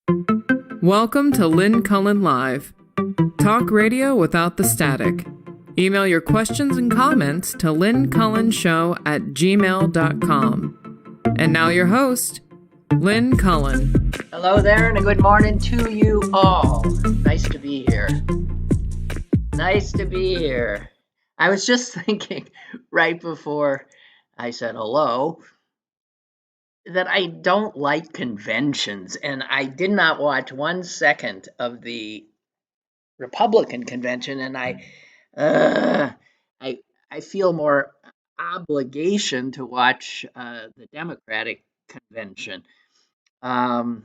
Welcome to Lynn Cullen Live. Talk radio without the static. Email your questions and comments to lynncullenshow@gmail.com. And now your host, Lynn Cullen. Hello there and a good morning to you all. Nice to be here. Nice to be here. I was just thinking right before I said hello that I don't like conventions, and I did not watch 1 second of the Republican convention, and I feel more obligation to watch the Democratic convention. I've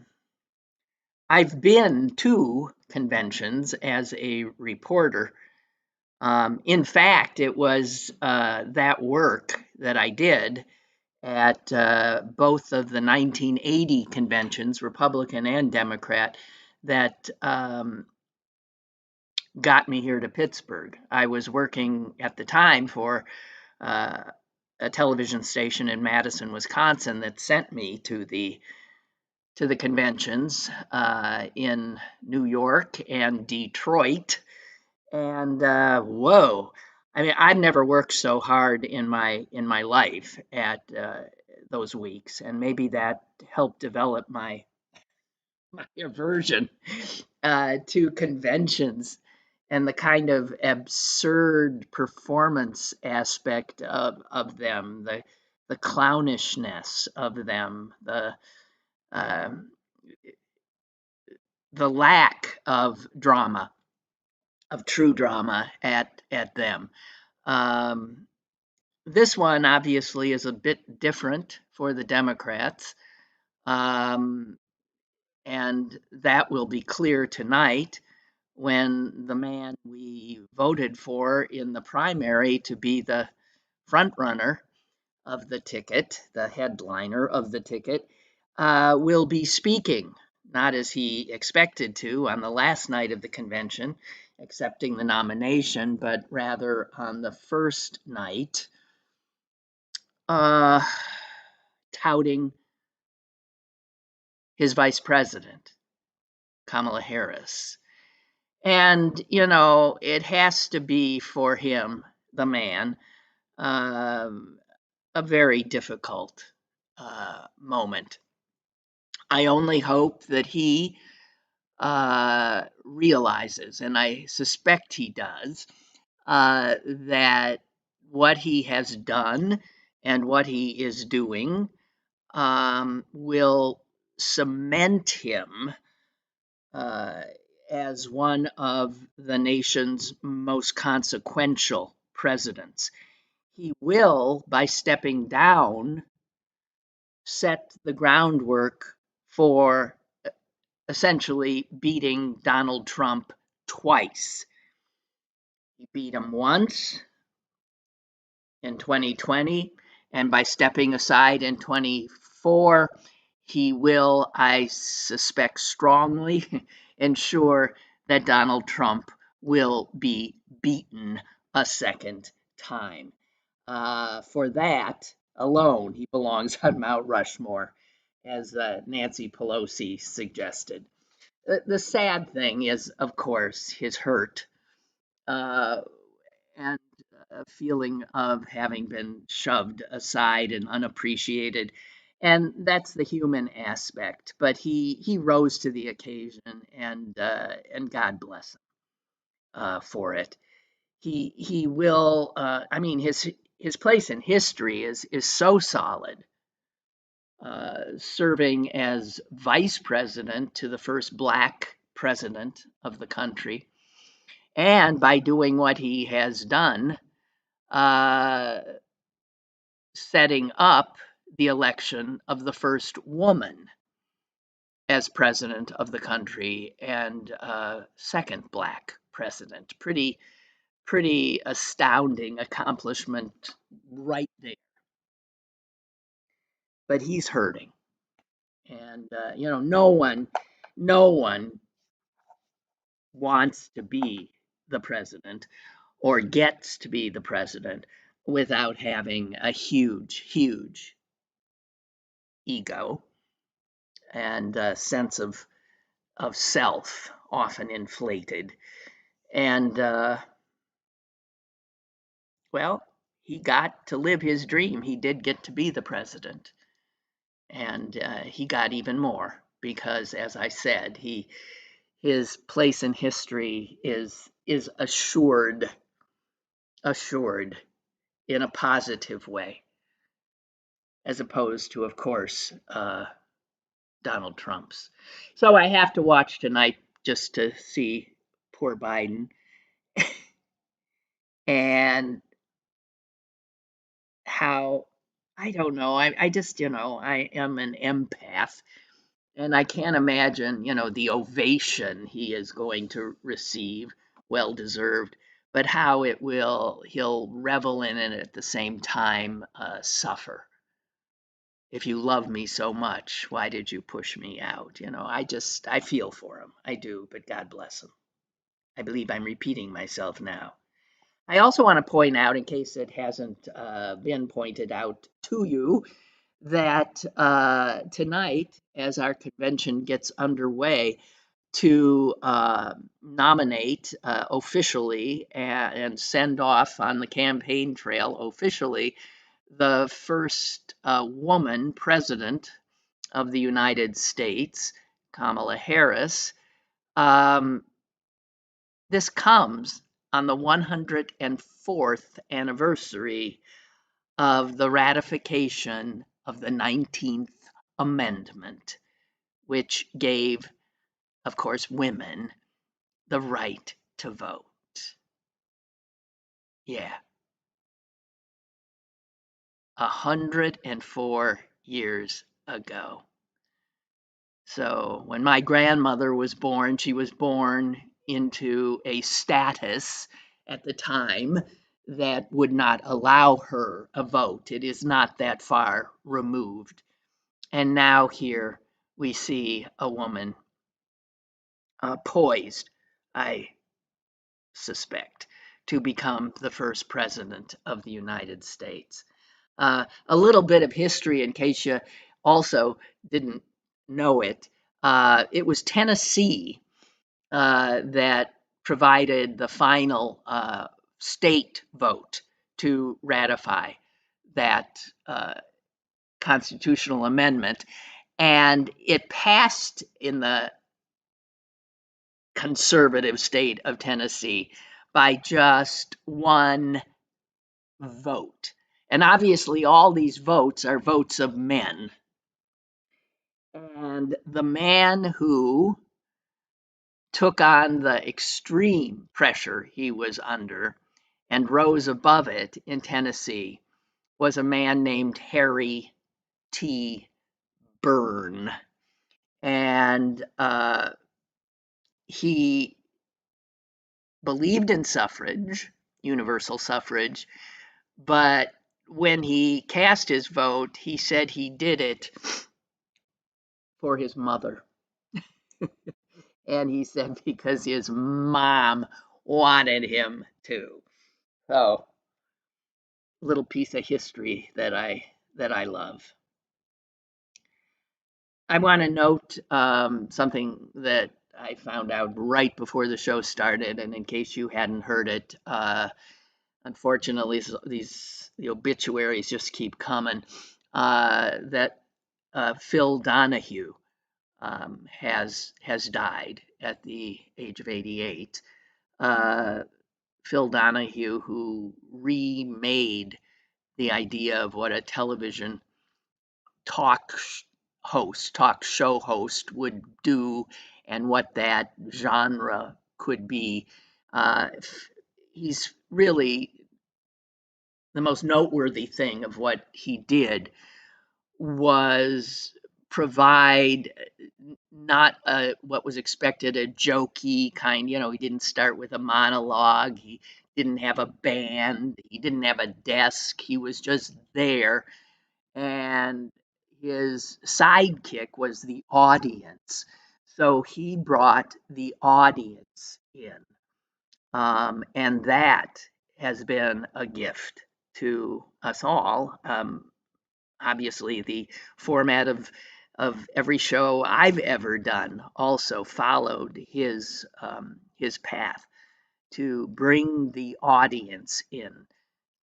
been to conventions as a reporter. In fact, it was that work that I did at both of the 1980 conventions, Republican and Democrat, that got me here to Pittsburgh. I was working at the time for a television station in Madison, Wisconsin, that sent me to the conventions in New York and Detroit. And whoa, I mean, I've never worked so hard in my life at those weeks, and maybe that helped develop my aversion to conventions and the kind of absurd performance aspect of them, the clownishness of them, the lack of drama, of true drama at them. This one obviously is a bit different for the Democrats, and that will be clear tonight when the man we voted for in the primary to be the front runner of the ticket, the headliner of the ticket, will be speaking, not as he expected to on the last night of the convention, accepting the nomination, but rather on the first night, touting his vice president, Kamala Harris. And, you know, it has to be for him, the man, a very difficult moment. I only hope that he realizes, and I suspect he does, that what he has done and what he is doing will cement him as one of the nation's most consequential presidents. He will, by stepping down, set the groundwork for essentially beating Donald Trump twice. He beat him once in 2020, and by stepping aside in 24, he will, I suspect strongly, ensure that Donald Trump will be beaten a second time. For that alone, he belongs on Mount Rushmore, as Nancy Pelosi suggested. The sad thing is, of course, his hurt and a feeling of having been shoved aside and unappreciated. And that's the human aspect. But he rose to the occasion, and God bless him for it. He will. I mean, his place in history is so solid. Serving as vice president to the first black president of the country, and by doing what he has done, setting up the election of the first woman as president of the country and second black president. Pretty astounding accomplishment right there. But he's hurting, and no one wants to be the president or gets to be the president without having a huge ego and a sense of of self, often inflated. And, well, he got to live his dream. He did get to be the president. And he got even more because, as I said, his place in history is assured in a positive way, as opposed to, of course, Donald Trump's. So I have to watch tonight just to see poor Biden and how, I don't know. I just, I am an empath, and I can't imagine, the ovation he is going to receive, well deserved, but how he'll revel in it at the same time, suffer. If you love me so much, why did you push me out? I feel for him. I do, but God bless him. I believe I'm repeating myself now. I also want to point out, in case it hasn't been pointed out to you, that tonight, as our convention gets underway, to nominate officially and send off on the campaign trail officially the first woman president of the United States, Kamala Harris. Um, this comes on the 104th anniversary of the ratification of the 19th Amendment, which gave, of course, women the right to vote. Yeah, 104 years ago. So when my grandmother was born, she was born into a status at the time that would not allow her a vote. It is not that far removed. And now here we see a woman poised, I suspect, to become the first president of the United States. A little bit of history, in case you also didn't know it. It was Tennessee that provided the final state vote to ratify that constitutional amendment. And it passed in the conservative state of Tennessee by just one vote. And obviously, all these votes are votes of men. And the man who took on the extreme pressure he was under and rose above it in Tennessee was a man named Harry T. Byrne. And he believed in suffrage, universal suffrage, but when he cast his vote, he said he did it for his mother. And he said because his mom wanted him to. So, little piece of history that I love. I want to note something that I found out right before the show started, and in case you hadn't heard it, unfortunately, the obituaries just keep coming. That Phil Donahue has died at the age of 88. Phil Donahue, who remade the idea of what a television talk show host would do and what that genre could be. He's really the most noteworthy thing of what he did was provide not what was expected a jokey kind. He didn't start with a monologue. He didn't have a band. He didn't have a desk. He was just there, and his sidekick was the audience. So he brought the audience in, and that has been a gift to us all. Obviously, the format of of every show I've ever done also followed his path to bring the audience in,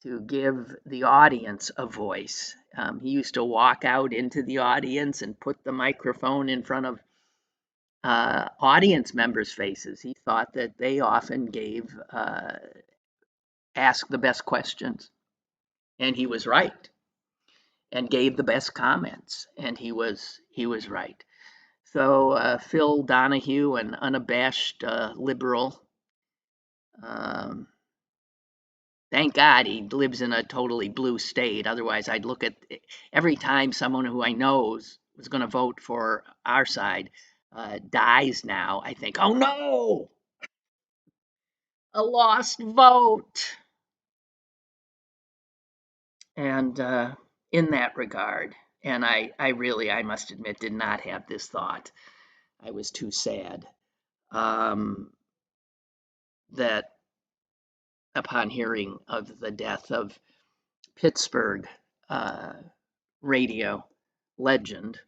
to give the audience a voice. He used to walk out into the audience and put the microphone in front of audience members' faces. He thought that they often asked the best questions, and he was right, and gave the best comments, and he was right. So Phil Donahue, an unabashed liberal, um, thank God he lives in a totally blue state. Otherwise, I'd look at every time someone who I know was going to vote for our side dies now. I think, oh no, a lost vote. And in that regard, and I must admit, did not have this thought. I was too sad um, that upon hearing of the death of Pittsburgh uh, radio legend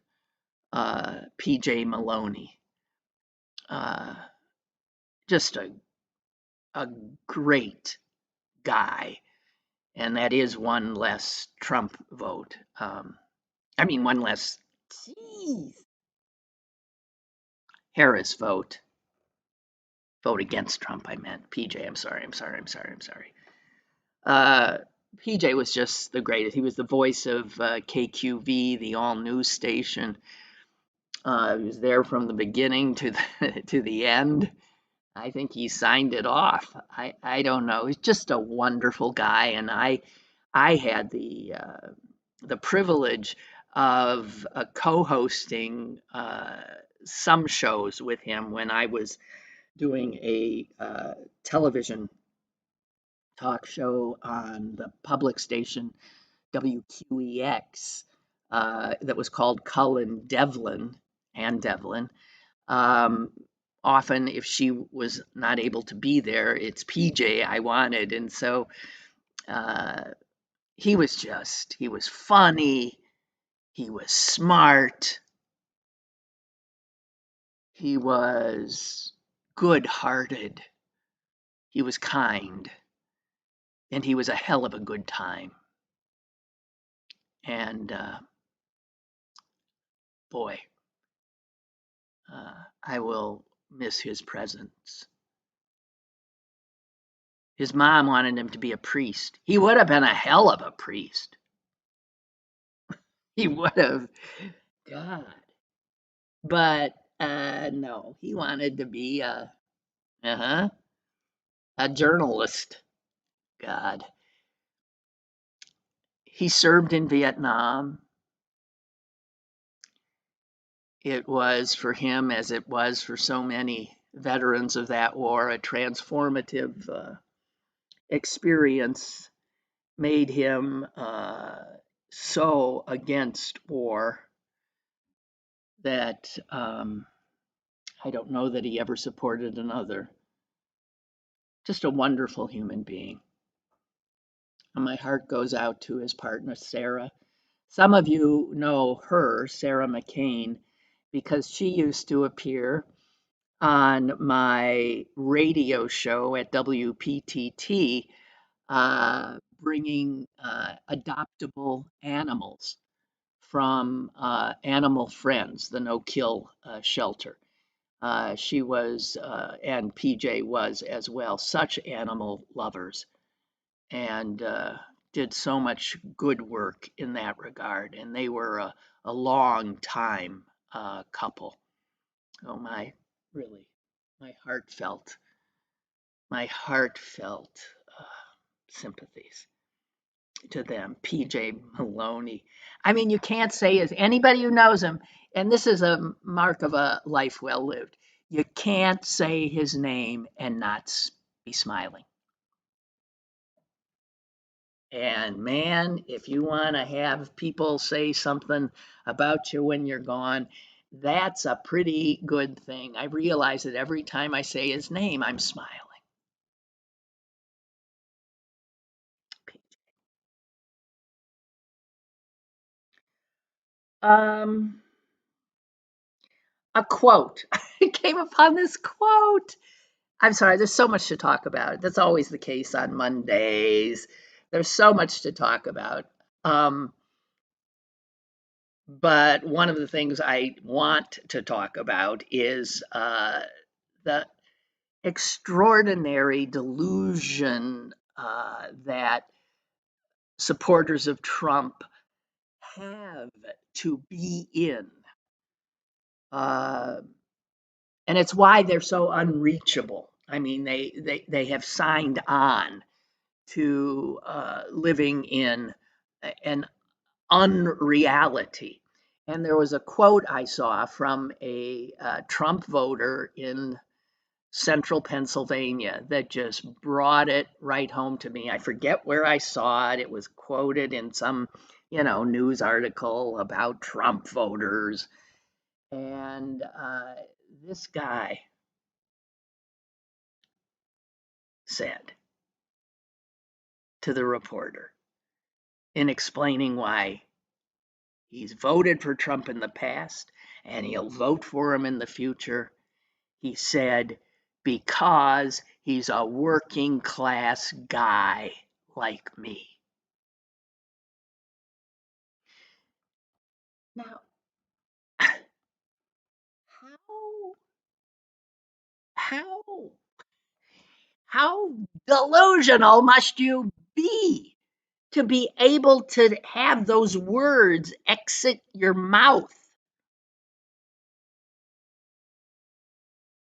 P.J. Maloney, uh, just a great guy, and that is one less Trump vote. I mean, one less geez, Harris vote against Trump. I meant PJ. I'm sorry. Uh, PJ was just the greatest. He was the voice of KQV, the all news station. He was there from the beginning to the to the end. I think he signed it off. I don't know. He's just a wonderful guy, and I had the privilege of co-hosting some shows with him when I was doing a television talk show on the public station WQEX that was called Cullen Devlin and Devlin. Um, Often, if she was not able to be there, it's PJ I wanted, and so uh, he was funny, he was smart, he was good-hearted, he was kind, and he was a hell of a good time. And boy, I will miss his presence. His mom wanted him to be a priest. He would have been a hell of a priest. He would have. God. But no, he wanted to be uh-huh, a journalist. God. He served in Vietnam. It was for him, as it was for so many veterans of that war, a transformative experience, made him so against war that I don't know that he ever supported another. Just a wonderful human being. And my heart goes out to his partner, Sarah. Some of you know her, Sarah McCain, because she used to appear on my radio show at WPTT, bringing adoptable animals from Animal Friends, the no-kill shelter. She was, and PJ was as well, such animal lovers, and did so much good work in that regard. And they were a long time couple. Oh really, my heartfelt, my heartfelt uh, sympathies to them. PJ Maloney. I mean, you can't say as anybody who knows him, and this is a mark of a life well lived. You can't say his name and not be smiling. And man, if you want to have people say something about you when you're gone, that's a pretty good thing. I realize that every time I say his name, I'm smiling. Um, a quote. I came upon this quote. I'm sorry, there's so much to talk about. That's always the case on Mondays. There's so much to talk about. Um, but one of the things I want to talk about is the extraordinary delusion that supporters of Trump have to be in. Uh, and it's why they're so unreachable. I mean, they have signed on to living in an unreality. And there was a quote I saw from a Trump voter in central Pennsylvania that just brought it right home to me. I forget where I saw it. It was quoted in some, news article about Trump voters. And this guy said to the reporter in explaining why he's voted for Trump in the past and he'll vote for him in the future, he said, because he's a working class guy like me. Now, how how how delusional must you be able to have those words exit your mouth?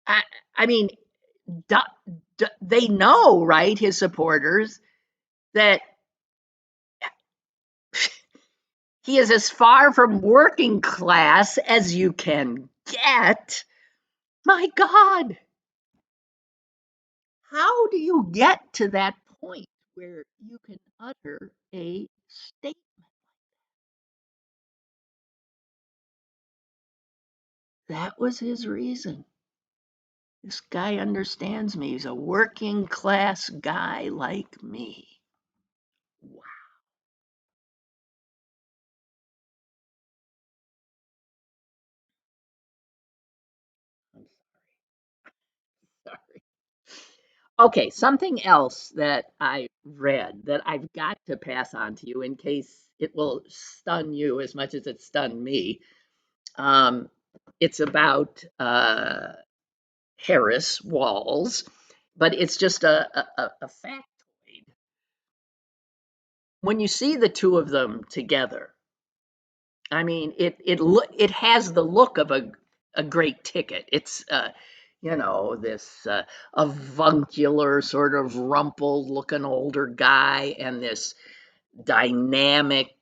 I, I mean, they know, right? His supporters that he is as far from working class as you can get. My God, how do you get to that point where you can utter a statement? That was his reason. This guy understands me. He's a working class guy like me. Wow. I'm sorry. Okay, something else that I read that I've got to pass on to you in case it will stun you as much as it stunned me. Um, it's about Harris Walls, but it's just a factoid. When you see the two of them together, I mean, it has the look of a great ticket. It's this avuncular sort of rumpled looking older guy and this dynamic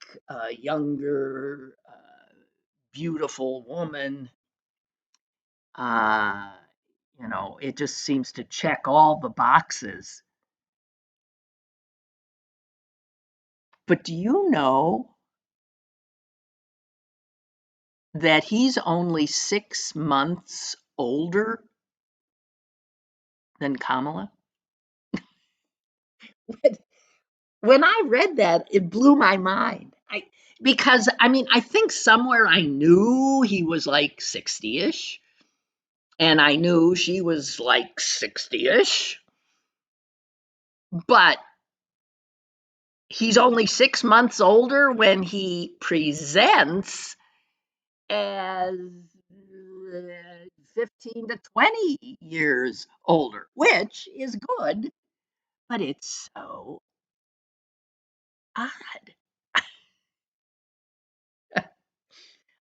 younger beautiful woman. Uh, it just seems to check all the boxes. But do you know that he's only 6 months older than Kamala? When I read that, it blew my mind. Because I mean, I think somewhere I knew he was like 60ish, and I knew she was like 60ish, but he's only 6 months older when he presents as 15 to 20 years older, which is good, but it's so odd.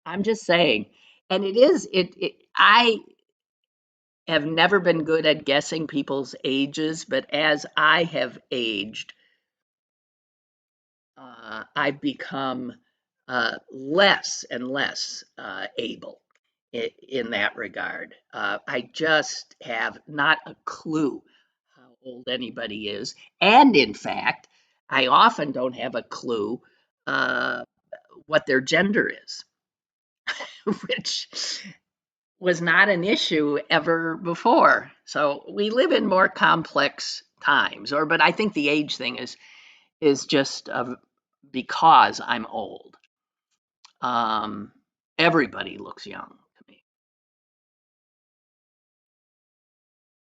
I'm just saying. And I have never been good at guessing people's ages, but as I have aged, I've become less and less able in that regard. I just have not a clue how old anybody is. And in fact, I often don't have a clue uh, what their gender is, which was not an issue ever before. So we live in more complex times. But I think the age thing is just because I'm old. Um, Everybody looks young to me.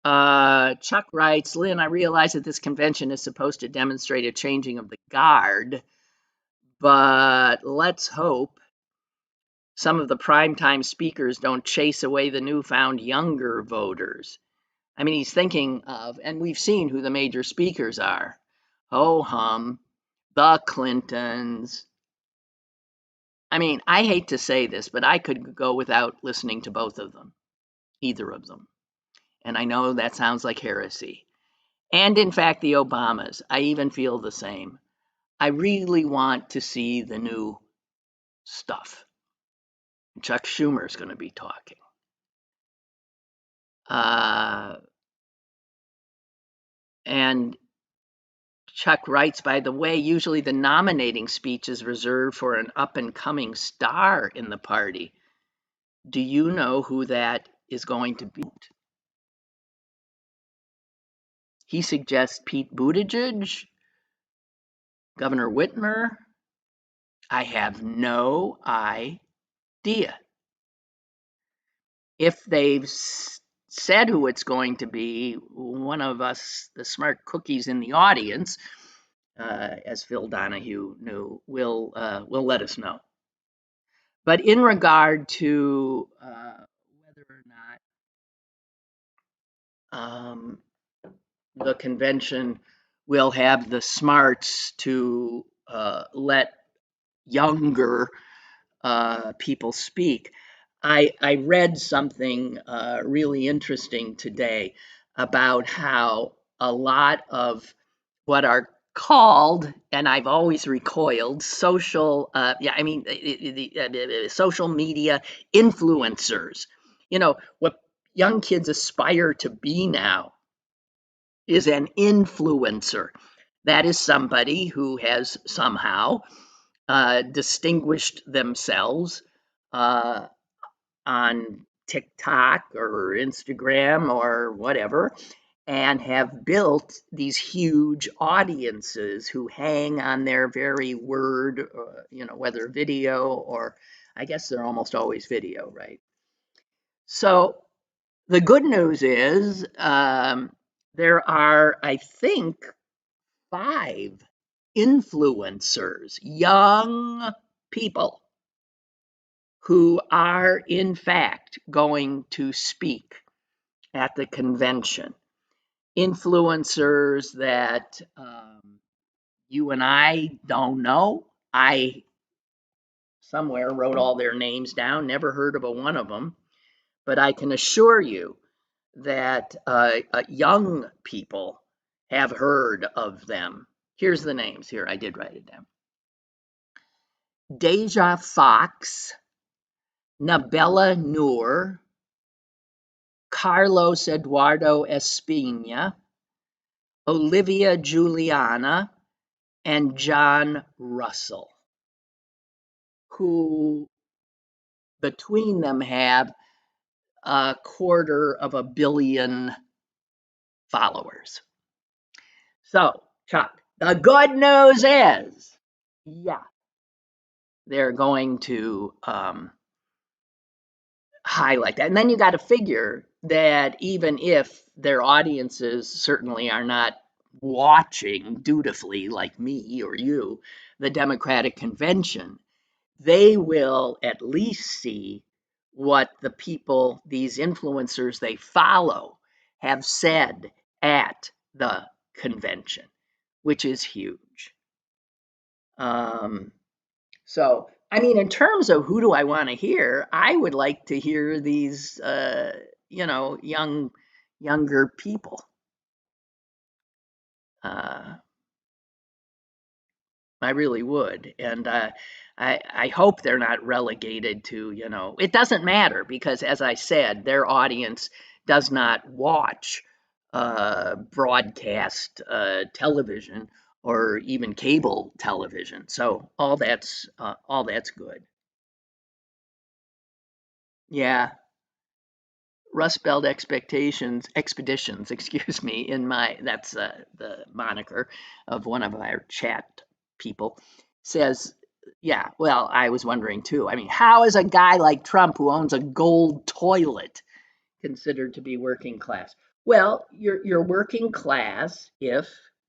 Chuck writes, Lynn, I realize that this convention is supposed to demonstrate a changing of the guard, but let's hope some of the primetime speakers don't chase away the newfound younger voters. I mean, he's thinking of, and we've seen who the major speakers are. Ho hum, the Clintons. I mean, I hate to say this, but I could go without listening to both of them, either of them. And I know that sounds like heresy. And in fact, the Obamas, I even feel the same. I really want to see the new stuff. Chuck Schumer's going to be talking. And Chuck writes, by the way, usually the nominating speech is reserved for an up-and-coming star in the party. Do you know who that is going to be? He suggests Pete Buttigieg, Governor Whitmer. I have no idea. If they've said who it's going to be, one of us, the smart cookies in the audience, as Phil Donahue knew, will let us know. But in regard to whether or not the convention will have the smarts to let younger people speak, I read something really interesting today about how a lot of what are called, and I've always recoiled, social, social media influencers. You know, what young kids aspire to be now is an influencer. That is somebody who has somehow distinguished themselves on TikTok or Instagram or whatever, and have built these huge audiences who hang on their very word, whether video or I guess they're almost always video, right? So the good news is there are, I think, 5 influencers, young people who are in fact going to speak at the convention. Influencers that you and I don't know. I somewhere wrote all their names down, never heard of a one of them, but I can assure you that young people have heard of them. Here's the names. Here, I did write it down. Deja Fox, Nabella Noor, Carlos Eduardo Espina, Olivia Juliana, and John Russell, who between them have 250 million followers. So, Chuck, the good news is, yeah, they're going to highlight that. And then you got to figure that even if their audiences certainly are not watching dutifully like me or you, the Democratic convention, they will at least see what the people, these influencers they follow, have said at the convention, which is huge. So, I mean, in terms of who do I want to hear, I would like to hear these, younger people. I really would, and I hope they're not relegated to, it doesn't matter because, as I said, their audience does not watch broadcast television or even cable television. So all that's good. Yeah, Rust Belt expeditions, excuse me, that's the moniker of one of our chat people, says, yeah, well, I was wondering too. I mean, how is a guy like Trump who owns a gold toilet considered to be working class? Well, you're working class if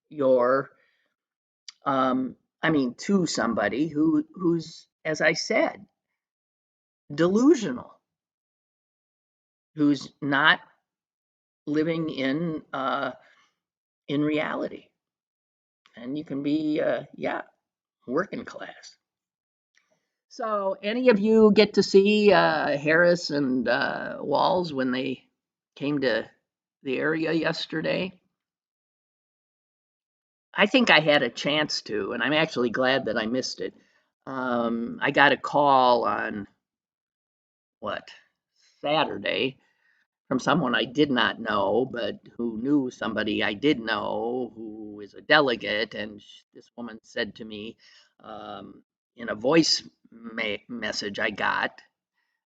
you're, I mean, to somebody who's, as I said, delusional, who's not living in reality, and you can be, yeah, working class. So, any of you get to see Harris and Walls when they came to the area yesterday? I think I had a chance to, and I'm actually glad that I missed it. I got a call on what, Saturday, from someone I did not know, but who knew somebody I did know who is a delegate. And this woman said to me, um, in a voice message I got,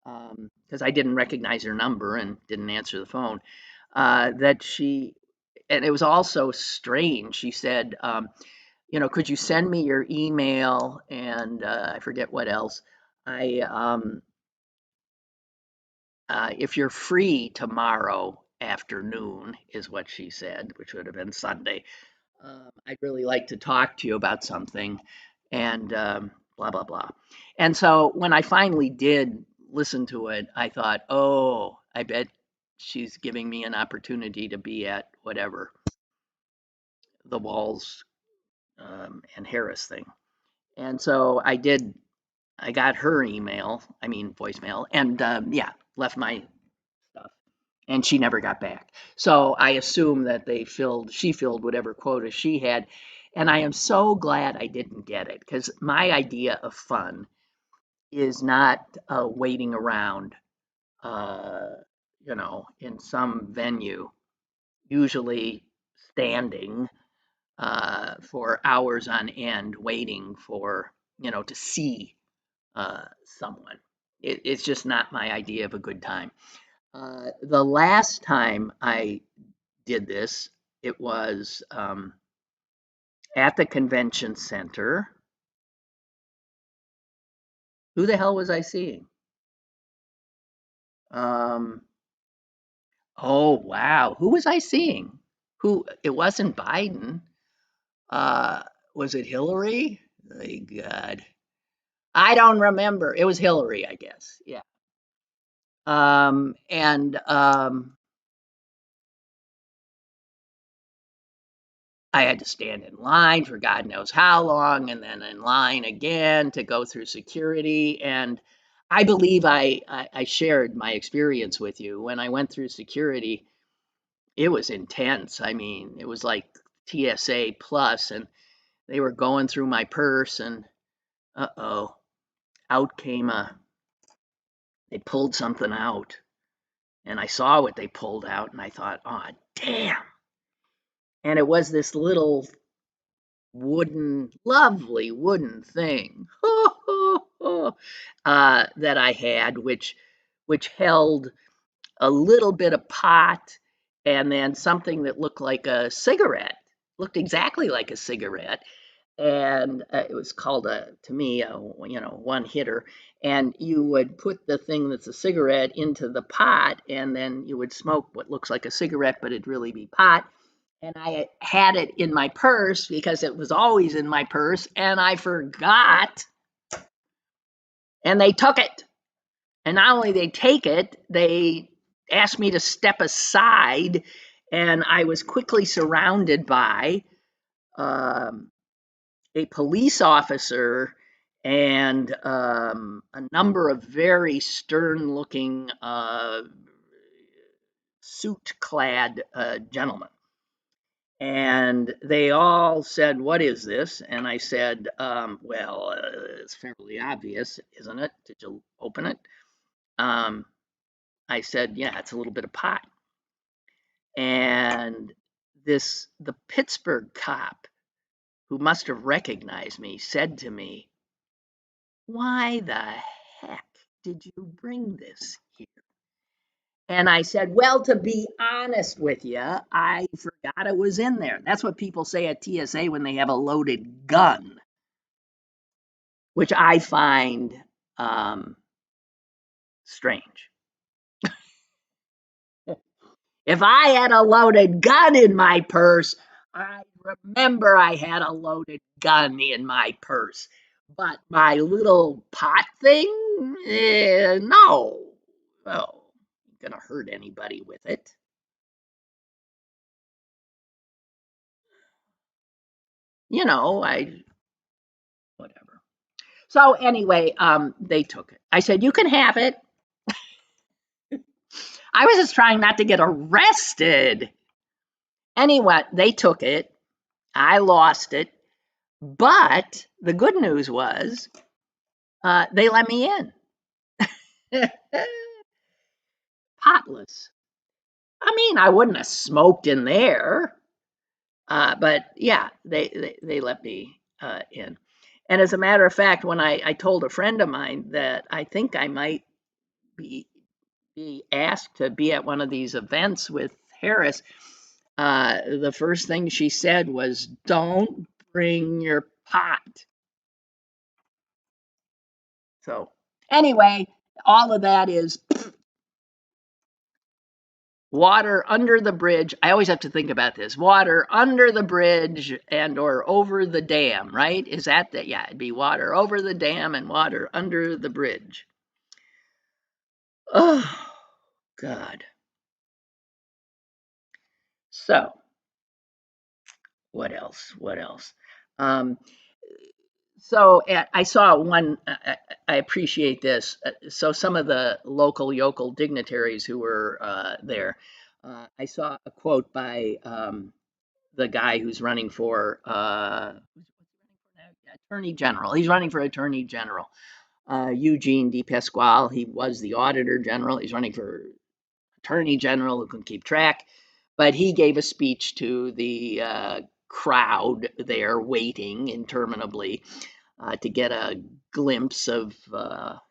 because I didn't recognize her number and didn't answer the phone, that she, and it was also strange. She said, could you send me your email and I forget what else. I if you're free tomorrow afternoon, is what she said, which would have been Sunday. I'd really like to talk to you about something, and blah, blah, blah. And so when I finally did listen to it, I thought, oh, I bet she's giving me an opportunity to be at whatever, the Walls and Harris thing. And so I got her email, I mean, voicemail, and yeah, left my stuff. And she never got back. So I assume that she filled whatever quota she had. And I am so glad I didn't get it, because my idea of fun is not waiting around, uh, in some venue, usually standing for hours on end, waiting for, to see someone. It's just not my idea of a good time. The last time I did this, it was at the convention center. Who the hell was I seeing? Um, oh wow, who was I seeing? Who? It wasn't Biden. Uh, was it Hillary? My God, I don't remember. It was Hillary, I guess. Yeah. And I had to stand in line for God knows how long, and then in line again to go through security. And I believe I shared my experience with you. When I went through security, it was intense. I mean, it was like TSA plus, and they were going through my purse, and uh-oh, out came they pulled something out. And I saw what they pulled out, and I thought, oh, damn. And it was this little lovely wooden thing that I had, which held a little bit of pot and then something that looked like a cigarette, looked exactly like a cigarette. And it was called to me, one hitter. And you would put the thing that's a cigarette into the pot, and then you would smoke what looks like a cigarette, but it'd really be pot. And I had it in my purse because it was always in my purse, and I forgot, and they took it. And not only they take it, they asked me to step aside, and I was quickly surrounded by um, a police officer and a number of very stern-looking suit-clad gentlemen. And they all said, "What is this?" And I said, "Well, it's fairly obvious, isn't it? Did you open it?" Um, I said, "Yeah, it's a little bit of pot." And the Pittsburgh cop, who must have recognized me, said to me, "Why the heck did you bring this here?" And I said, "Well, to be honest with you, I forgot it was in there." That's what people say at TSA when they have a loaded gun, which I find um, strange. If I had a loaded gun in my purse, I remember I had a loaded gun in my purse. But my little pot thing, no. Oh, I'm gonna hurt anybody with it. You know, I whatever. So anyway, they took it. I said, "You can have it." I was just trying not to get arrested. Anyway, they took it. I lost it. But the good news was they let me in. Potless. I mean, I wouldn't have smoked in there, but yeah, they let me in. And as a matter of fact, when I told a friend of mine that I think I might be asked to be at one of these events with Harris, the first thing she said was, "Don't bring your pot." So anyway, all of that is water under the bridge. I always have to think about this. Water under the bridge and or over the dam, right? Is that the, yeah, it'd be water over the dam and water under the bridge. Oh, God. So, what else? What else? Um, I saw one, I appreciate this. So some of the local yokel dignitaries who were there, I saw a quote by the guy who's running for attorney general. He's running for attorney general. Eugene DePasquale. He was the auditor general. He's running for attorney general who can keep track. But he gave a speech to the crowd there waiting interminably to get a glimpse of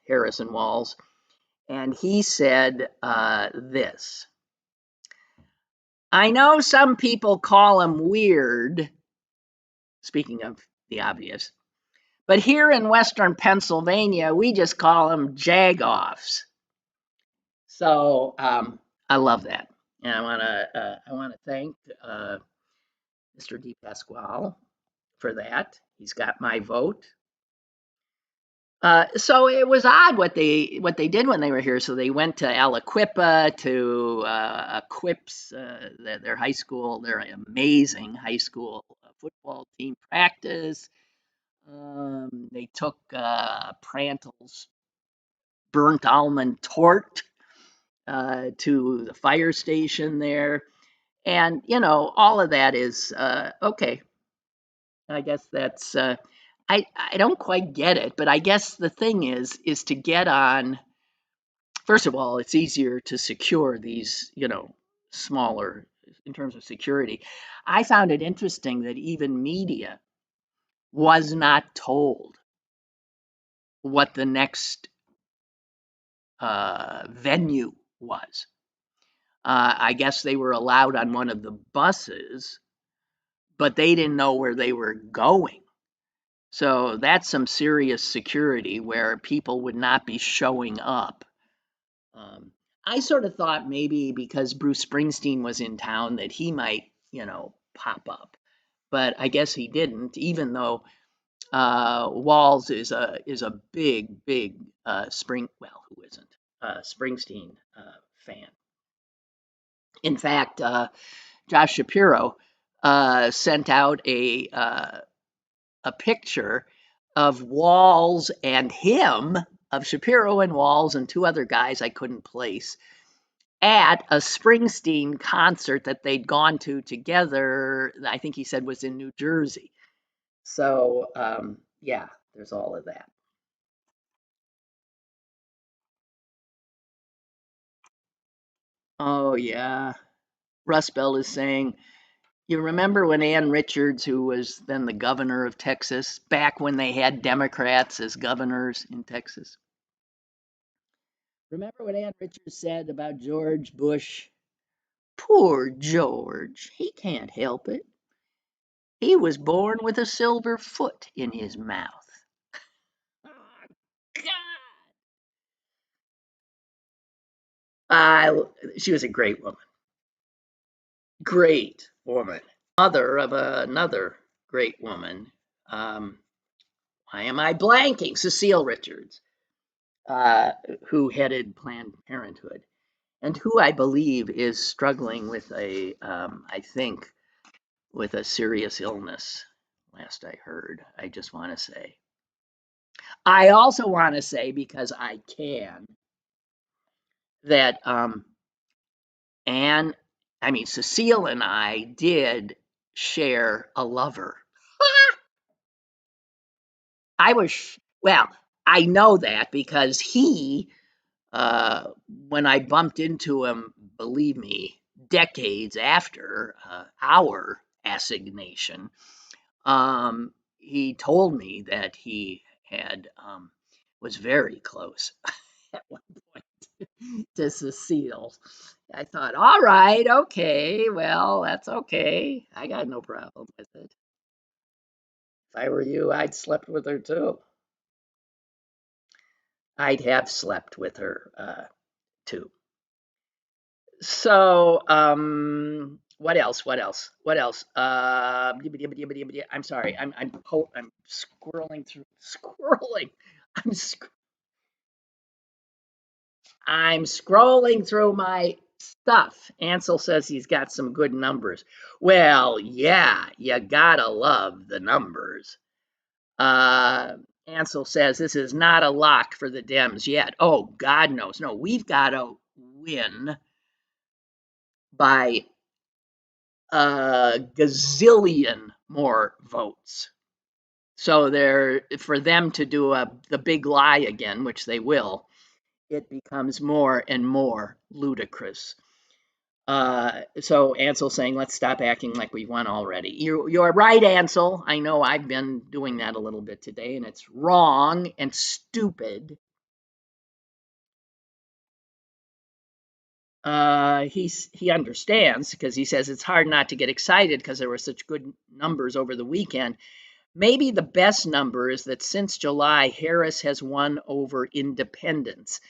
Harrison Walls. And he said this: "I know some people call him weird," speaking of the obvious, "but here in Western Pennsylvania, we just call them jagoffs." So I love that, and I want to thank Mr. DePasquale for that. He's got my vote. So it was odd what they did when they were here. So they went to Aliquippa to Equips, their high school, their amazing high school football team practice. They took Prantle's burnt almond tort to the fire station there, and all of that is okay. I guess that's I don't quite get it, but I guess the thing is to get on. First of all, it's easier to secure these, smaller in terms of security. I found it interesting that even media was not told what the next venue was. I guess they were allowed on one of the buses, but they didn't know where they were going. So that's some serious security where people would not be showing up. Um, I sort of thought maybe because Bruce Springsteen was in town that he might, pop up, but I guess he didn't. Even though Walls is a big who isn't Springsteen fan. In fact, Josh Shapiro sent out a picture of Walls and him, of Shapiro and Walls and two other guys I couldn't place, at a Springsteen concert that they'd gone to together. I think he said was in New Jersey. So yeah, there's all of that. Oh yeah, Rust Belt is saying, you remember when Ann Richards, who was then the governor of Texas, back when they had Democrats as governors in Texas? Remember what Ann Richards said about George Bush? Poor George, he can't help it. He was born with a silver foot in his mouth. Oh, God. She was a great woman. great woman, mother of another great woman. Why am I blanking? Cecile Richards, who headed Planned Parenthood, and who I believe is struggling with I think, with a serious illness. Last I heard, I just want to say. I also want to say, because I can, that Anne, I mean, Cecile and I did share a lover. Well, I know that because when I bumped into him, believe me, decades after our assignation, he told me that he had was very close at one point to Cecile. I thought, all right, okay, well, that's okay. I got no problem with it. If I were you, I'd slept with her too. I'd have slept with her too. So, what else? What else? What else? I'm sorry. I'm scrolling through scrolling. I'm sc- I'm scrolling through my stuff. Ansel says he's got some good numbers. Well, yeah, you gotta love the numbers. Uh, Ansel says this is not a lock for the Dems yet. Oh, God knows. No, we've got to win by a gazillion more votes. So for them to do the big lie again, which they will, it becomes more and more ludicrous. So Ansel's saying, let's stop acting like we won already. You're right, Ansel. I know I've been doing that a little bit today, and it's wrong and stupid. He understands because he says it's hard not to get excited because there were such good numbers over the weekend. Maybe the best number is that since July, Harris has won over independents.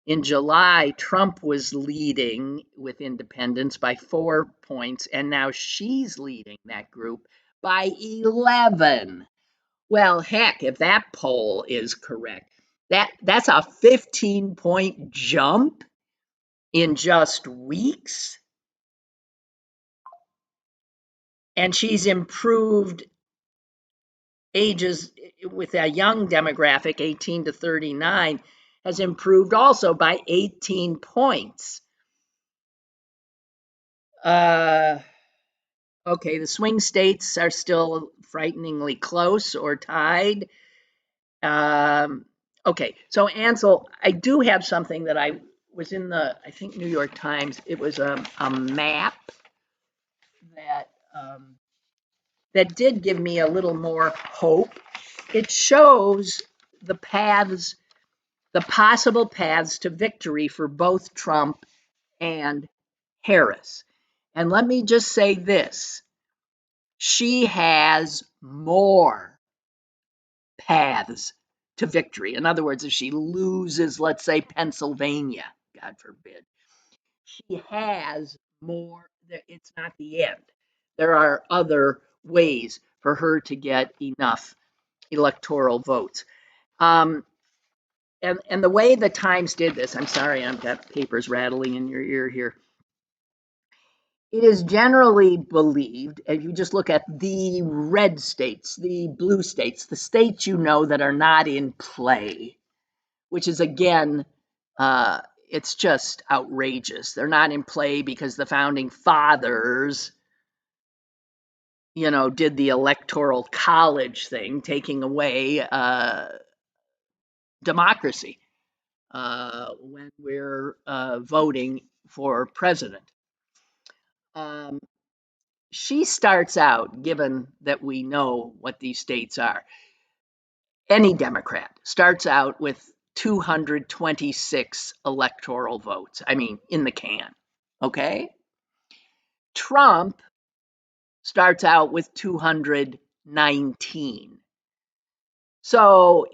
In July, Trump was leading with independents by 4 points, and now she's leading that group by 11. Well, heck, if that poll is correct, that's a 15-point jump in just weeks. And she's improved ages with a young demographic, 18 to 39, has improved also by 18 points. Okay, the swing states are still frighteningly close or tied. Okay, so Ansel, I do have something that I was in I think, New York Times. It was a map that that did give me a little more hope. It shows the paths, the possible paths to victory for both Trump and Harris. And let me just say this, she has more paths to victory. In other words, if she loses, let's say, Pennsylvania, God forbid, she has more. It's not the end. There are other ways for her to get enough electoral votes. And the way the Times did this, I'm sorry, I've got papers rattling in your ear here. It is generally believed, if you just look at the red states, the blue states, the states you know that are not in play, which is, again, it's just outrageous. They're not in play because the founding fathers, did the electoral college thing, taking away democracy when we're voting for president. She starts out, given that we know what these states are, any Democrat starts out with 226 electoral votes. I mean, in the can. Okay? Trump starts out with 219. So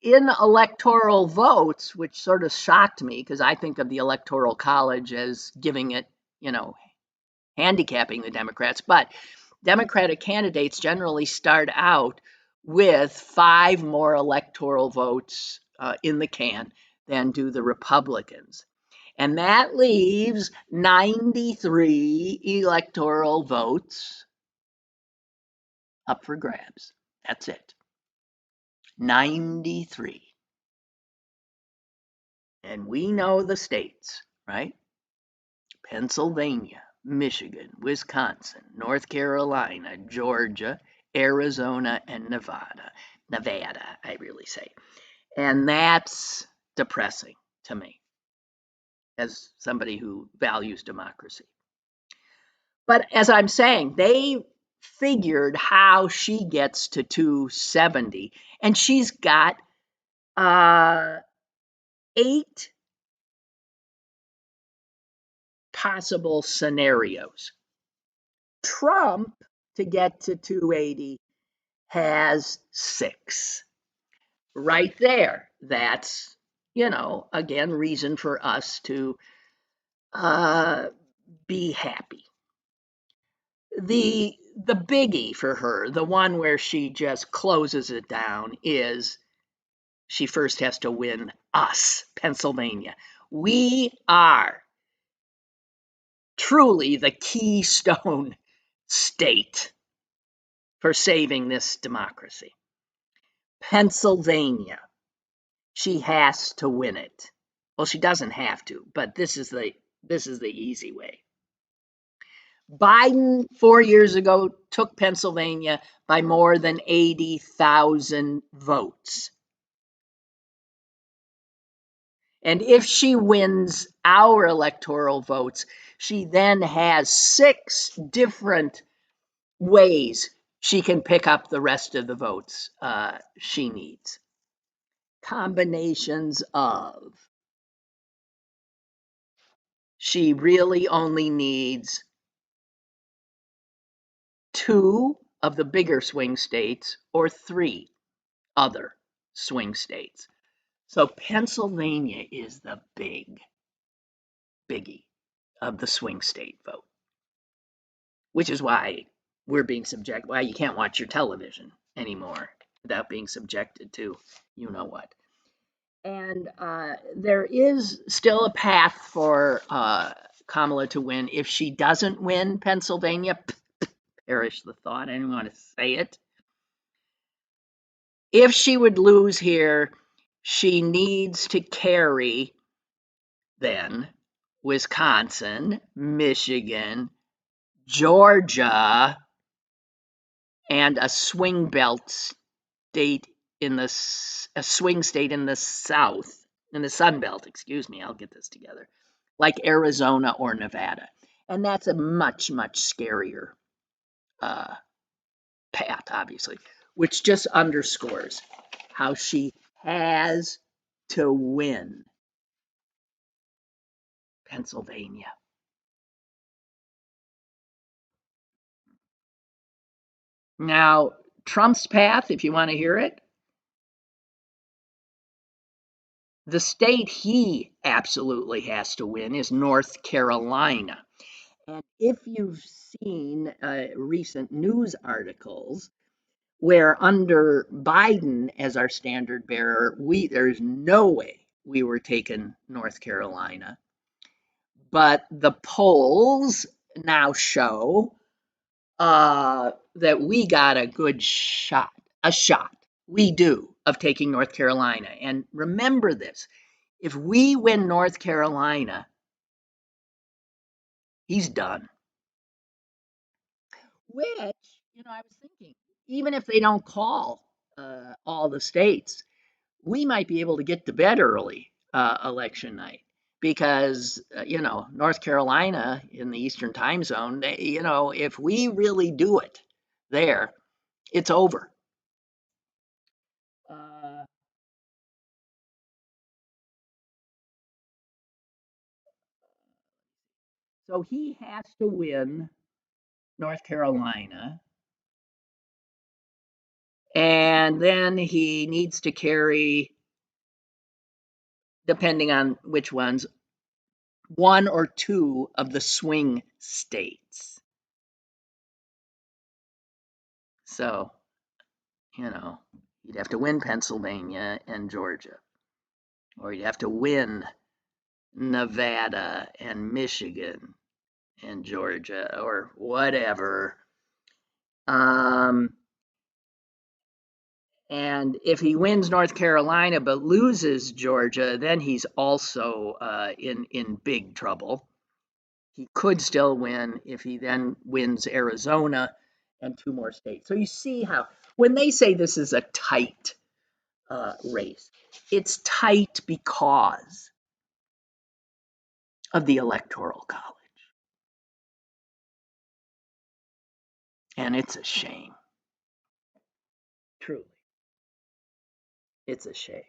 in electoral votes, which sort of shocked me because I think of the Electoral College as giving it, handicapping the Democrats, but Democratic candidates generally start out with 5 more electoral votes in the can than do the Republicans. And that leaves 93 electoral votes up for grabs. That's it. 93. And we know the states, right? Pennsylvania, Michigan, Wisconsin, North Carolina, Georgia, Arizona, and Nevada. Nevada, I really say. And that's depressing to me as somebody who values democracy. But as I'm saying, they figured how she gets to 270, and she's got 8 possible scenarios. Trump, to get to 280, has 6. Right there. That's, again, reason for us to be happy. The biggie for her, the one where she just closes it down, is she first has to win us, Pennsylvania. We are truly the keystone state for saving this democracy. Pennsylvania. She has to win it. Well, she doesn't have to, but this is the easy way. Biden 4 years ago took Pennsylvania by more than 80,000 votes. And if she wins our electoral votes, she then has 6 different ways she can pick up the rest of the votes she needs. Combinations of. She really only needs 2 of the bigger swing states or 3 other swing states. So Pennsylvania is the biggie of the swing state vote, which is why we're being subjected, why you can't watch your television anymore without being subjected to you know what. And there is still a path for Kamala to win. If she doesn't win Pennsylvania, perish the thought, I didn't want to say it. If she would lose here, she needs to carry then Wisconsin, Michigan, Georgia, and a swing state in the south, in the Sun Belt, excuse me, I'll get this together, like Arizona or Nevada. And that's a much, much scarier path, obviously, which just underscores how she has to win Pennsylvania. Now, Trump's path, if you want to hear it, the state he absolutely has to win is North Carolina. And if you've seen recent news articles where under Biden as our standard bearer, there's no way we were taking North Carolina. But the polls now show that we got a good shot. We do, of taking North Carolina. And remember this, if we win North Carolina, he's done. Which, I was thinking, even if they don't call all the states, we might be able to get to bed early election night. Because, North Carolina in the Eastern time zone, if we really do it there, it's over. So he has to win North Carolina. And then he needs to carry, depending on which ones, one or two of the swing states. So, you'd have to win Pennsylvania and Georgia, or you'd have to win Nevada and Michigan and Georgia, or whatever. And if he wins North Carolina but loses Georgia, then he's also in big trouble. He could still win if he then wins Arizona and two more states. So you see how, when they say this is a tight race, it's tight because of the Electoral College. And it's a shame. Truly. It's a shame.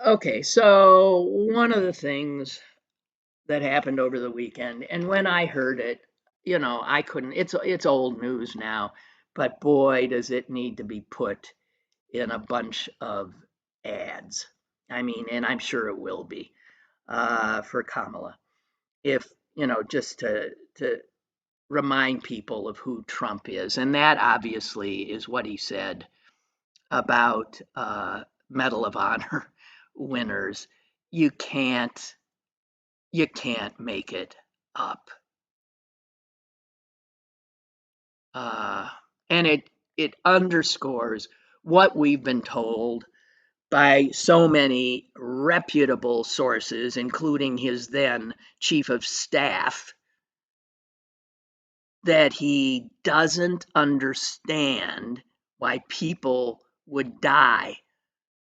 Okay, so one of the things that happened over the weekend, and when I heard it, I couldn't. It's old news now, but boy, does it need to be put in a bunch of ads. I mean, and I'm sure it will be for Kamala, if just to remind people of who Trump is, and that obviously is what he said about Medal of Honor winners. You can't make it up. And it underscores what we've been told by so many reputable sources, including his then chief of staff, that he doesn't understand why people would die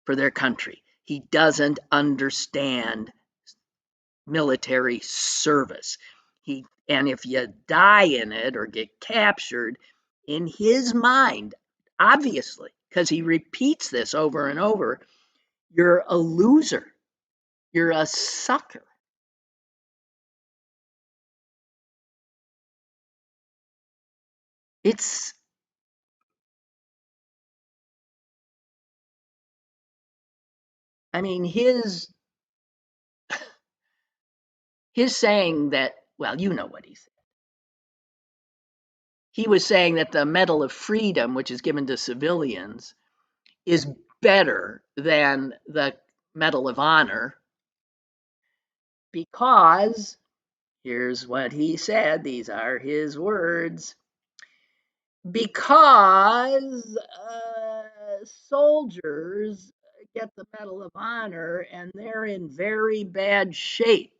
for their country. He doesn't understand military service. And if you die in it or get captured, in his mind, obviously, because he repeats this over and over, you're a loser. You're a sucker. It's, I mean, his saying that, well, you know what he said. He was saying that the Medal of Freedom, which is given to civilians, is better than the Medal of Honor because, here's what he said, these are his words, because soldiers get the Medal of Honor and they're in very bad shape.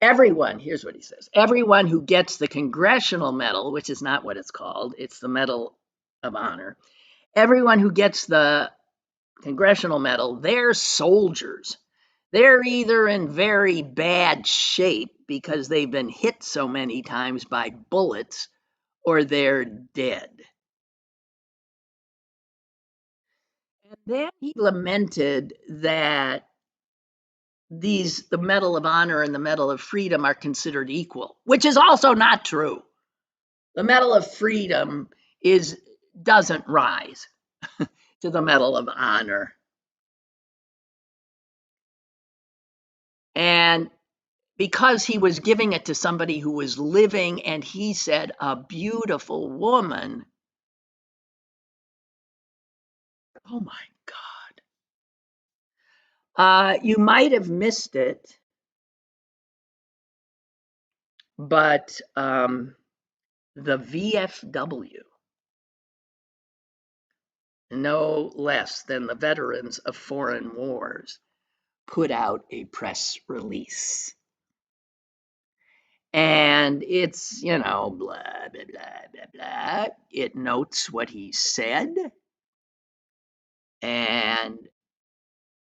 Everyone, here's what he says, everyone who gets the Congressional Medal, which is not what it's called, it's the Medal of Honor, everyone who gets the Congressional Medal, they're soldiers. They're either in very bad shape because they've been hit so many times by bullets, or they're dead. And then he lamented that the Medal of Honor and the Medal of Freedom are considered equal, which is also not true. The Medal of Freedom doesn't rise to the Medal of Honor. And because he was giving it to somebody who was living, and he said, a beautiful woman. Oh my God. You might have missed it, but the VFW, no less than the Veterans of Foreign Wars, put out a press release. And it's, blah, blah, blah, blah, blah. It notes what he said. And,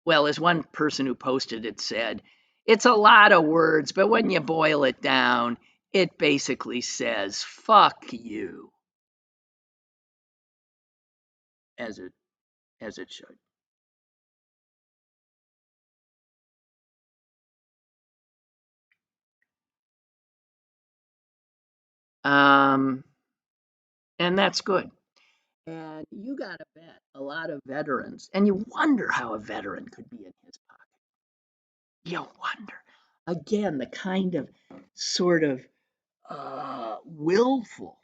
well, as one person who posted it said, it's a lot of words, but when you boil it down, it basically says, fuck you, as it should. And that's good. And you got to bet a lot of veterans, and you wonder how a veteran could be in his pocket. You wonder. Again, the kind of sort of willful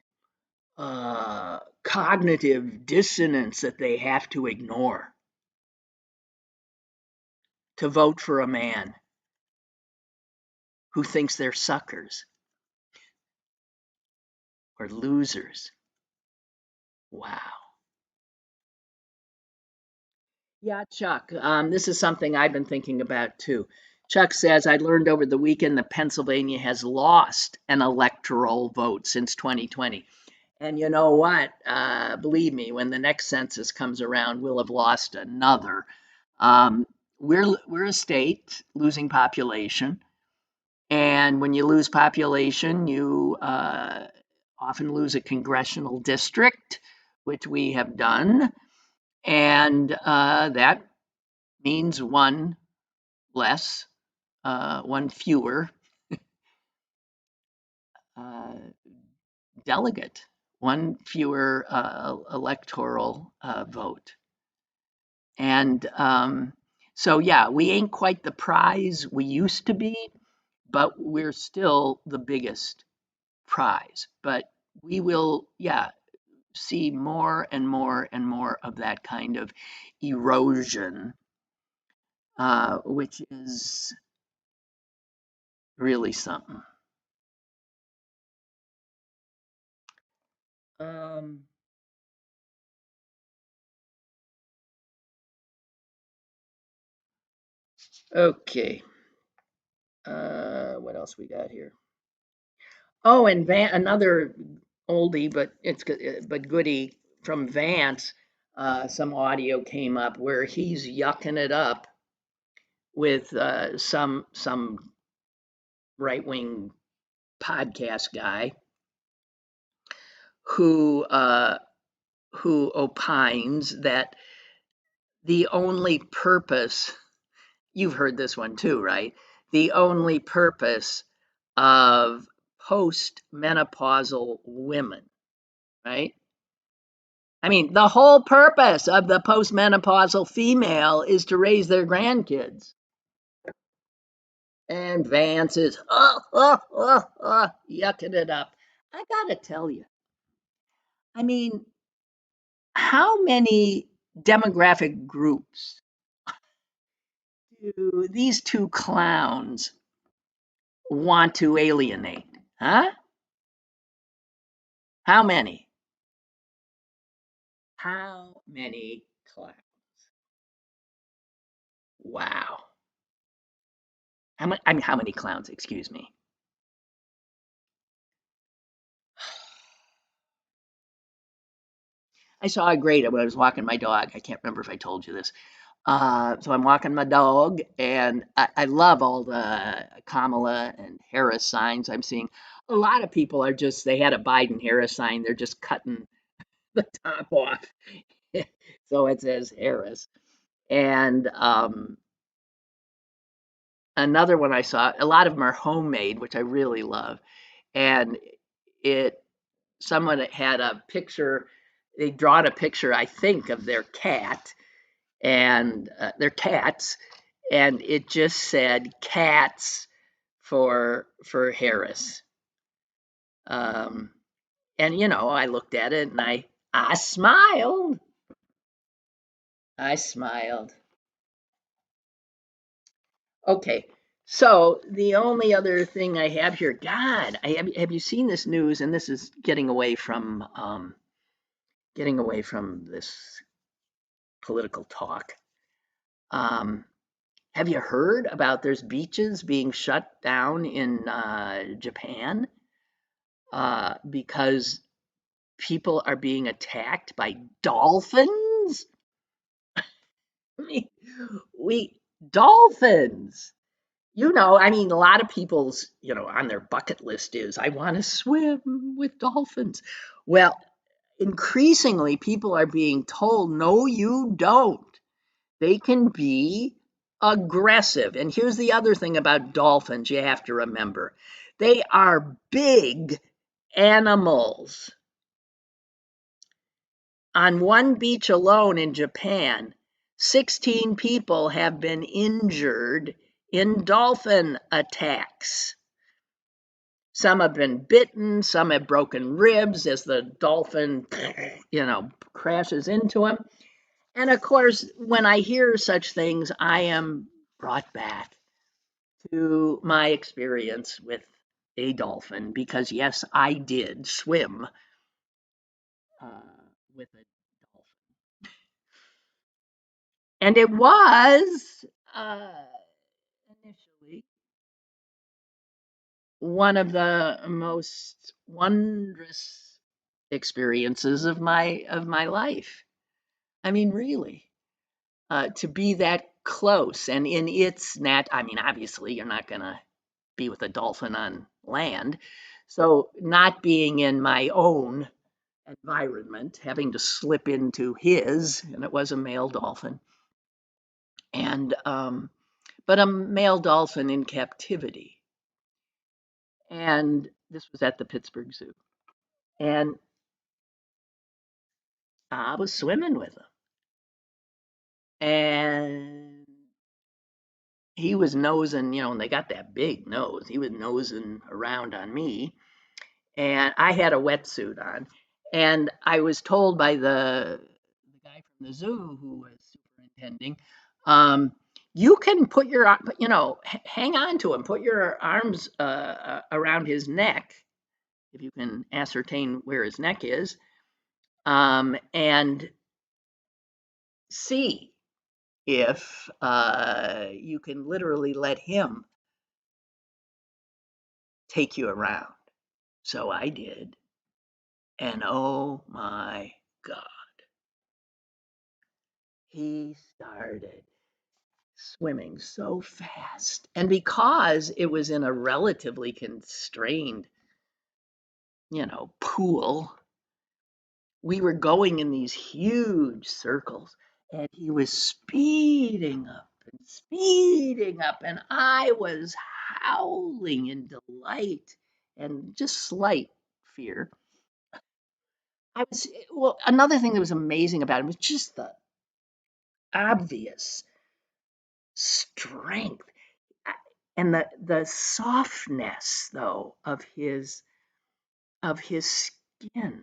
cognitive dissonance that they have to ignore to vote for a man who thinks they're suckers or losers. Wow. Yeah, Chuck, this is something I've been thinking about too. Chuck says, I learned over the weekend that Pennsylvania has lost an electoral vote since 2020. And you know what? Believe me, when the next census comes around, we'll have lost another. Um, we're a state losing population, and when you lose population, you often lose a congressional district, which we have done, and that means one less, one fewer uh, delegate, one fewer electoral vote. And so, yeah, we ain't quite the prize we used to be, but we're still the biggest prize. But we will, yeah, see more and more and more of that kind of erosion, which is really something. Um, okay. What else we got here? Oh, and another oldie, but but goodie from Vance. Some audio came up where he's yucking it up with some right wing podcast guy who uh, who opines that the only purpose, you've heard this one too, right? The only purpose of postmenopausal women, right? I mean, the whole purpose of the postmenopausal female is to raise their grandkids. And Vance is yucking it up. I gotta tell you, I mean, how many demographic groups do these two clowns want to alienate? Huh? How many? How many clowns? Wow. I mean, how many clowns? Excuse me. I saw a great when I was walking my dog. I can't remember if I told you this. So I'm walking my dog, and I love all the Kamala and Harris signs I'm seeing. A lot of people are just, they had a Biden Harris sign, they're just cutting the top off. So it says Harris. And another one I saw, a lot of them are homemade, which I really love. And it, someone had a picture, they drawn a picture, I think, of their cat and their cats, and it just said "cats" for Harris. Um, and you know, I looked at it and I smiled. I smiled. Okay, so the only other thing I have here, God, have you seen this news? And this is getting away from this political talk. Um, Have you heard about there's beaches being shut down in Japan because people are being attacked by dolphins? I mean, we dolphins. You know, I mean, a lot of people's, you know, on their bucket list is, I want to swim with dolphins. Well, increasingly, people are being told, no, you don't. They can be aggressive. And here's the other thing about dolphins you have to remember, they are big animals. On one beach alone in Japan, 16 people have been injured in dolphin attacks. Some have been bitten, some have broken ribs as the dolphin, crashes into them. And of course, when I hear such things, I am brought back to my experience with a dolphin because, yes, I did swim with a dolphin. And it was initially one of the most wondrous experiences of my life. I mean, really, to be that close and in its nat. I mean, obviously, you're not gonna be with a dolphin on land, so not being in my own environment, having to slip into his, and it was a male dolphin, and but a male dolphin in captivity, and this was at the Pittsburgh Zoo, and I was swimming with him, and he was nosing, and they got that big nose. He was nosing around on me, and I had a wetsuit on, and I was told by the guy from the zoo who was superintending, you can put your, hang on to him, put your arms around his neck if you can ascertain where his neck is, and see if you can literally let him take you around. So I did. And oh my God, he started swimming so fast. And because it was in a relatively constrained, pool, we were going in these huge circles and he was speeding up and speeding up. And I was howling in delight and just slight fear. Well, another thing that was amazing about him was just the obvious strength and the softness though of his skin.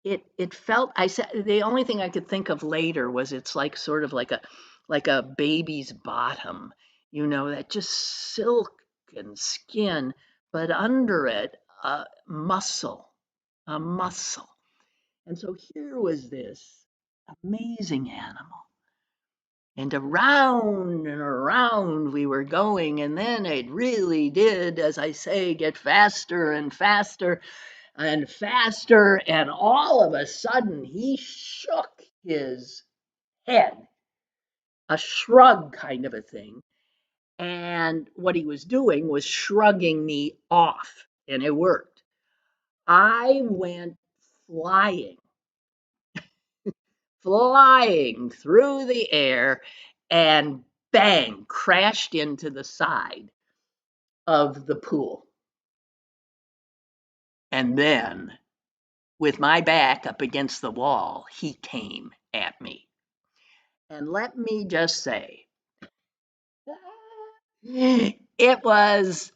It felt, I said, the only thing I could think of later was it's like sort of like a baby's bottom, that just silken skin, but under it muscle, a muscle. And so here was this amazing animal. And around and around we were going, and then it really did, as I say, get faster and faster and faster, and all of a sudden he shook his head, a shrug kind of a thing. And what he was doing was shrugging me off, and it worked. I went flying, flying through the air, and bang, crashed into the side of the pool. And then, with my back up against the wall, he came at me. And let me just say, it was,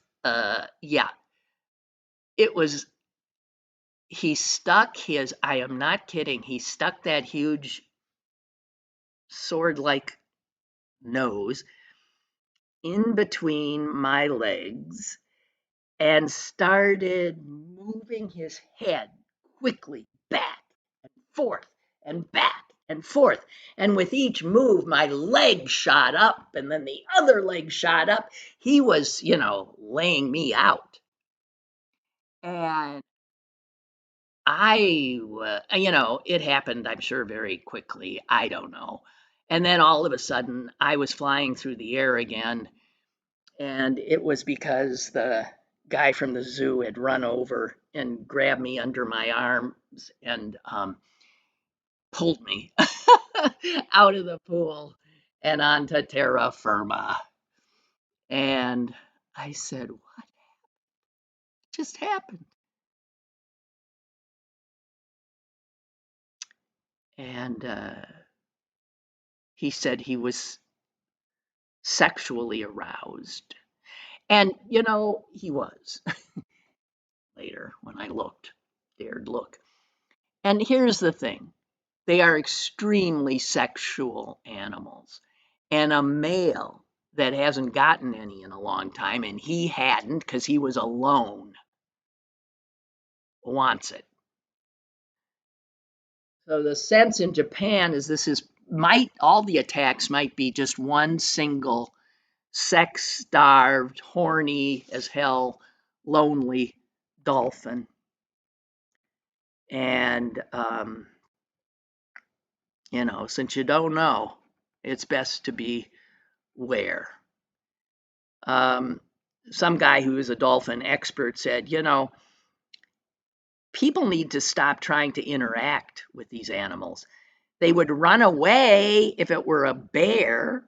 yeah, it was, he stuck his, I am not kidding, he stuck that huge sword like nose in between my legs and started moving his head quickly back and forth and back and forth. And with each move, my leg shot up and then the other leg shot up. He was, laying me out. And it happened, I'm sure, very quickly. I don't know. And then all of a sudden, I was flying through the air again. And it was because the guy from the zoo had run over and grabbed me under my arms and pulled me out of the pool and onto terra firma. And I said, what just happened? And he said he was sexually aroused. And, he was later when I dared look. And here's the thing. They are extremely sexual animals. And a male that hasn't gotten any in a long time, and he hadn't because he was alone, wants it. So the sense in Japan is all the attacks might be just one single sex-starved, horny as hell, lonely dolphin. And, since you don't know, it's best to beware. Some guy who is a dolphin expert said, people need to stop trying to interact with these animals. They would run away if it were a bear.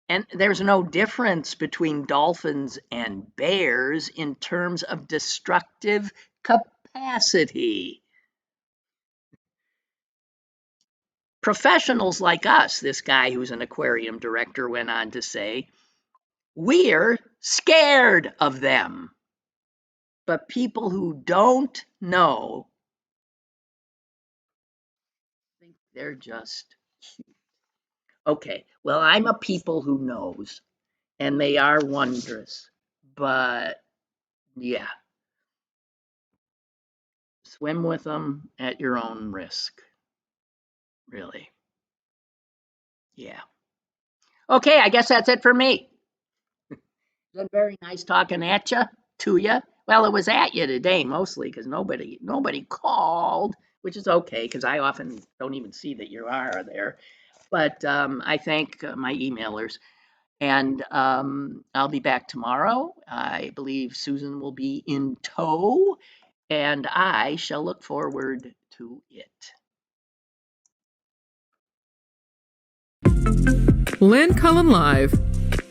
And there's no difference between dolphins and bears in terms of destructive capacity. Professionals like us, this guy who's an aquarium director went on to say, we're scared of them. But people who don't know think they're just cute. Okay, well, I'm a people who knows, and they are wondrous. But yeah, swim with them at your own risk. Really. Yeah. Okay, I guess that's it for me. It's been very nice talking to you. Well, it was at you today mostly because nobody called, which is okay because I often don't even see that you are there. But I thank my emailers, and I'll be back tomorrow. I believe Susan will be in tow, and I shall look forward to it. Lynn Cullen Live,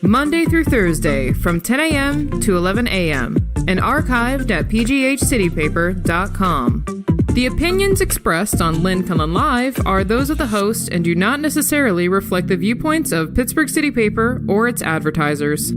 Monday through Thursday from 10 a.m. to 11 a.m. and archived at pghcitypaper.com. The opinions expressed on Lynn Cullen Live are those of the host and do not necessarily reflect the viewpoints of Pittsburgh City Paper or its advertisers.